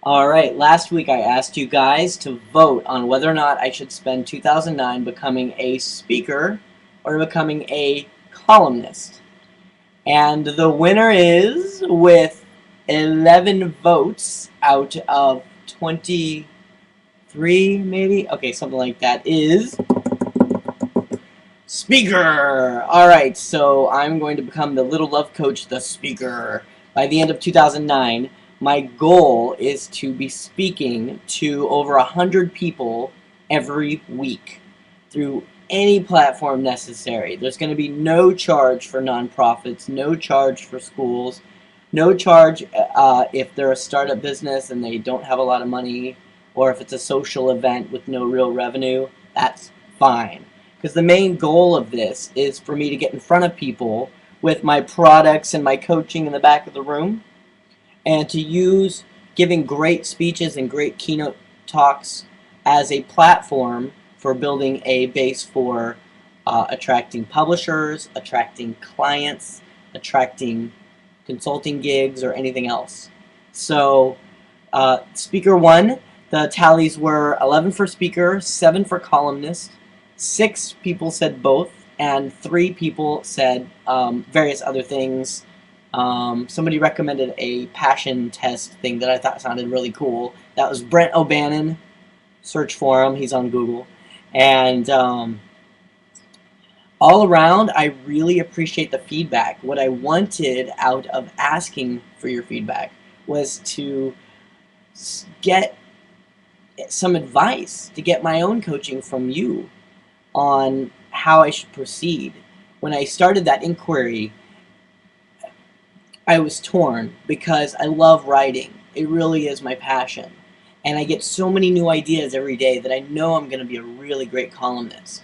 All right, last week I asked you guys to vote on whether or not I should spend 2009 becoming a speaker or becoming a columnist. And the winner is, with 11 votes out of 23, maybe? Okay, something like that, is speaker. All right, so I'm going to become the Little Love Coach, the speaker. By the end of 2009, my goal is to be speaking to over 100 people every week through any platform necessary. There's going to be no charge for nonprofits, no charge for schools, no charge if they're a startup business and they don't have a lot of money, or if it's a social event with no real revenue. That's fine. Because the main goal of this is for me to get in front of people with my products and my coaching in the back of the room, and to use giving great speeches and great keynote talks as a platform for building a base for attracting publishers, attracting clients, attracting consulting gigs, or anything else. So, speaker one, the tallies were 11 for speaker, 7 for columnist, 6 people said both, and 3 people said various other things. Somebody recommended a passion test thing that I thought sounded really cool. That was Brent O'Bannon. Search for him. He's on Google. And all around, I really appreciate the feedback. What I wanted out of asking for your feedback was to get some advice, to get my own coaching from you on how I should proceed. When I started that inquiry, I was torn because I love writing. It really is my passion. And I get so many new ideas every day that I know I'm going to be a really great columnist.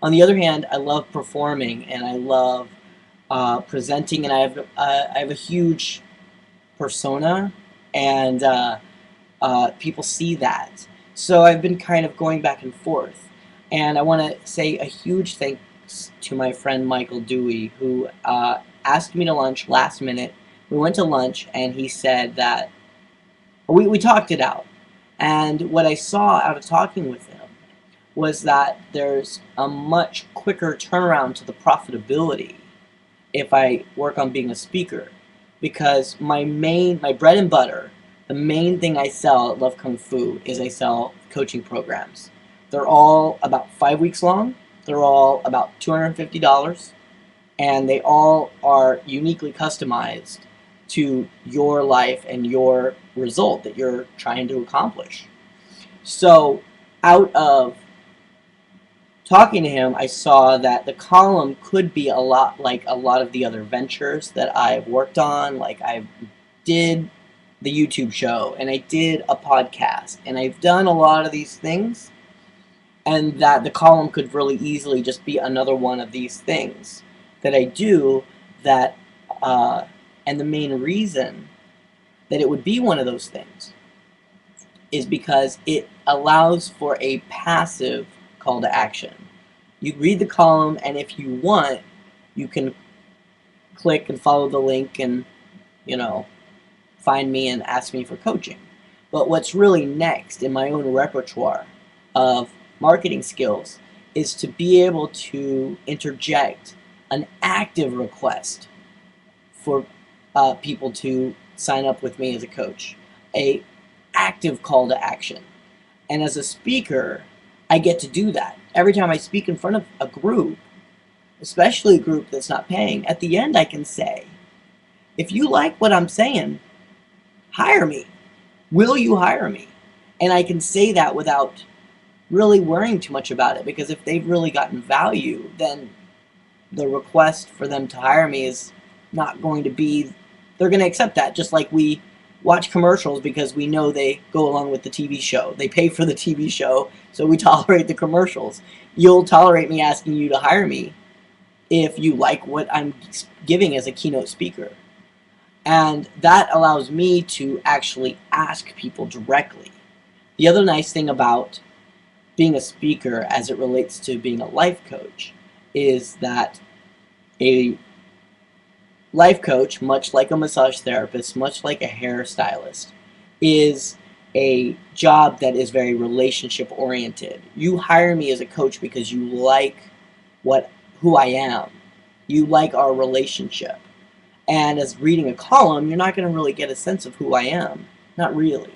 On the other hand, I love performing and I love presenting, and I have a huge persona, and people see that. So I've been kind of going back and forth. And I want to say a huge thanks to my friend Michael Dewey, who asked me to lunch last minute. We went to lunch, and he said that we talked it out. And what I saw out of talking with him was that there's a much quicker turnaround to the profitability if I work on being a speaker. Because my bread and butter, the main thing I sell at Love Kung Fu is I sell coaching programs. They're all about 5 weeks long. They're all about $250. And they all are uniquely customized to your life and your result that you're trying to accomplish. So out of talking to him, I saw that the column could be a lot like a lot of the other ventures that I've worked on. Like, I did the YouTube show, and I did a podcast, and I've done a lot of these things, and that the column could really easily just be another one of these things that I do. That and the main reason that it would be one of those things is because it allows for a passive call to action. You read the column, and if you want, you can click and follow the link and, find me and ask me for coaching. But what's really next in my own repertoire of marketing skills is to be able to interject an active request for people to sign up with me as a coach, a active call to action. And as a speaker, I get to do that. Every time I speak in front of a group, especially a group that's not paying, at the end I can say, if you like what I'm saying, hire me. Will you hire me? And I can say that without really worrying too much about it, because if they've really gotten value, then the request for them to hire me is not going to be, they're going to accept that, just like we watch commercials because we know they go along with the TV show. They pay for the TV show, so we tolerate the commercials. You'll tolerate me asking you to hire me if you like what I'm giving as a keynote speaker. And that allows me to actually ask people directly. The other nice thing about being a speaker as it relates to being a life coach is that a life coach, much like a massage therapist, much like a hairstylist, is a job that is very relationship oriented. You hire me as a coach because you like who I am. You like our relationship. And as reading a column, you're not going to really get a sense of who I am. Not really.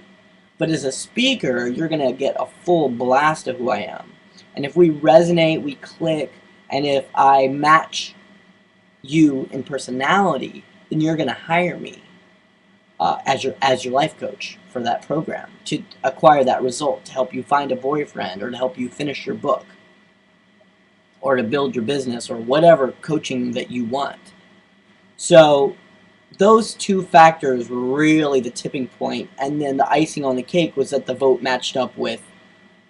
But as a speaker, you're going to get a full blast of who I am. And if we resonate, we click, and if I match you in personality, then you're going to hire me as your life coach for that program to acquire that result, to help you find a boyfriend, or to help you finish your book, or to build your business, or whatever coaching that you want. So those two factors were really the tipping point, and then the icing on the cake was that the vote matched up with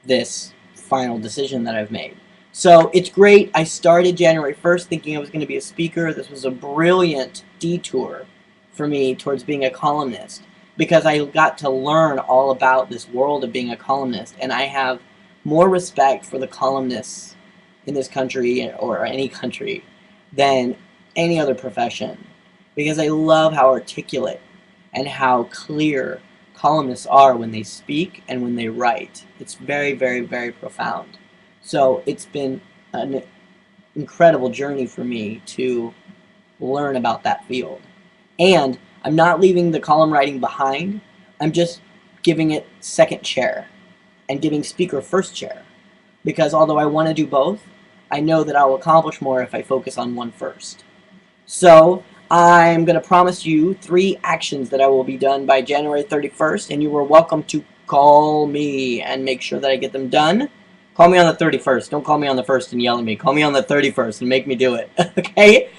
this final decision that I've made. So it's great. I started January 1st thinking I was going to be a speaker. This was a brilliant detour for me towards being a columnist, because I got to learn all about this world of being a columnist, and I have more respect for the columnists in this country, or any country, than any other profession, because I love how articulate and how clear columnists are when they speak and when they write. It's very, very, very profound. So it's been an incredible journey for me to learn about that field. And I'm not leaving the column writing behind. I'm just giving it second chair and giving speaker first chair. Because although I want to do both, I know that I'll accomplish more if I focus on one first. So I'm going to promise you 3 actions that I will be done by January 31st, and you are welcome to call me and make sure that I get them done. Call me on the 31st. Don't call me on the 1st and yell at me. Call me on the 31st and make me do it. Okay?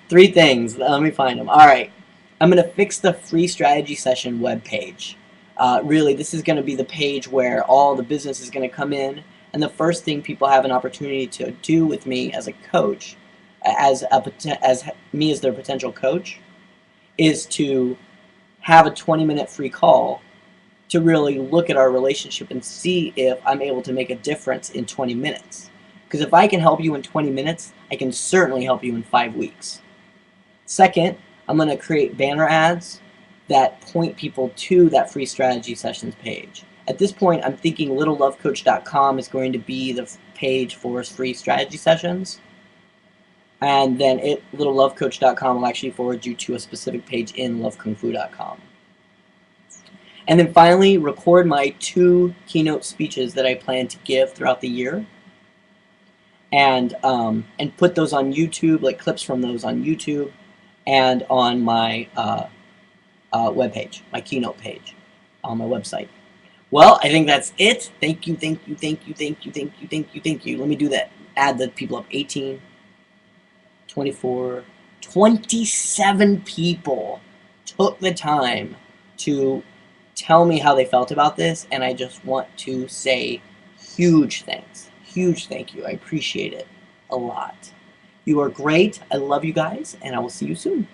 3 things. Let me find them. All right. I'm going to fix the free strategy session webpage. Really, this is going to be the page where all the business is going to come in, and the first thing people have an opportunity to do with me as a coach, as me as their potential coach, is to have a 20-minute free call to really look at our relationship and see if I'm able to make a difference in 20 minutes. Because if I can help you in 20 minutes, I can certainly help you in 5 weeks. Second, I'm going to create banner ads that point people to that free strategy sessions page. At this point, I'm thinking littlelovecoach.com is going to be the page for free strategy sessions. And then littlelovecoach.com will actually forward you to a specific page in lovekungfu.com. And then finally, record my 2 keynote speeches that I plan to give throughout the year, and put those on YouTube, like clips from those on YouTube, and on my webpage, my keynote page on my website. Well, I think that's it. Thank you, thank you, thank you, thank you, thank you, thank you, thank you. Let me do that. Add the people up. 18, 24, 27 people took the time to tell me how they felt about this, and I just want to say huge thanks. Huge thank you. I appreciate it a lot. You are great. I love you guys, and I will see you soon.